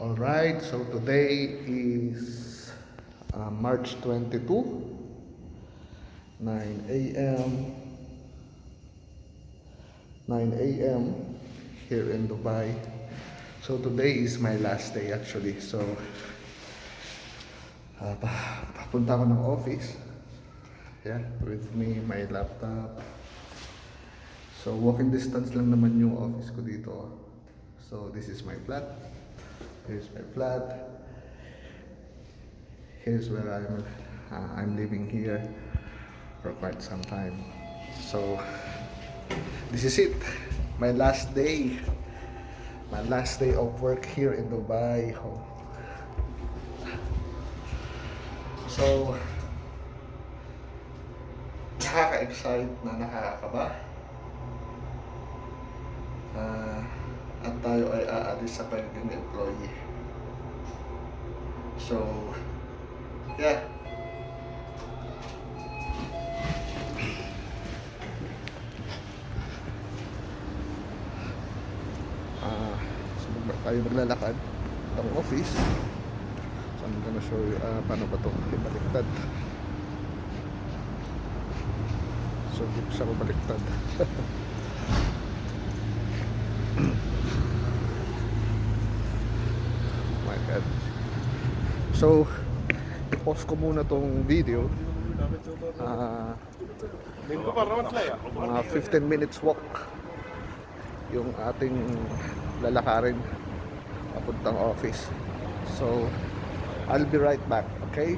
Alright, so today is March 22, 9 a.m. 9 a.m. here in Dubai. So today is my last day actually. So papunta ako ng office. Yeah, with me, my laptop. So walking distance lang naman yung office ko dito. So this is my flat. Here's my flat. Here's where I'm living here for quite some time. So this is it. My last day. My last day of work here in Dubai. So nakaka-excite na nakakaba. At tayo ay aalis sa pagiging employee. So, yeah. So, tayo maglalakad ng office. So, I'm gonna show you paano ba ito ibaliktad. So, hindi ko siya mabaliktad. My God. So, i-pause ko muna tong video. Mga 15 minutes walk yung ating lalakarin papuntang office. So, I'll be right back, okay?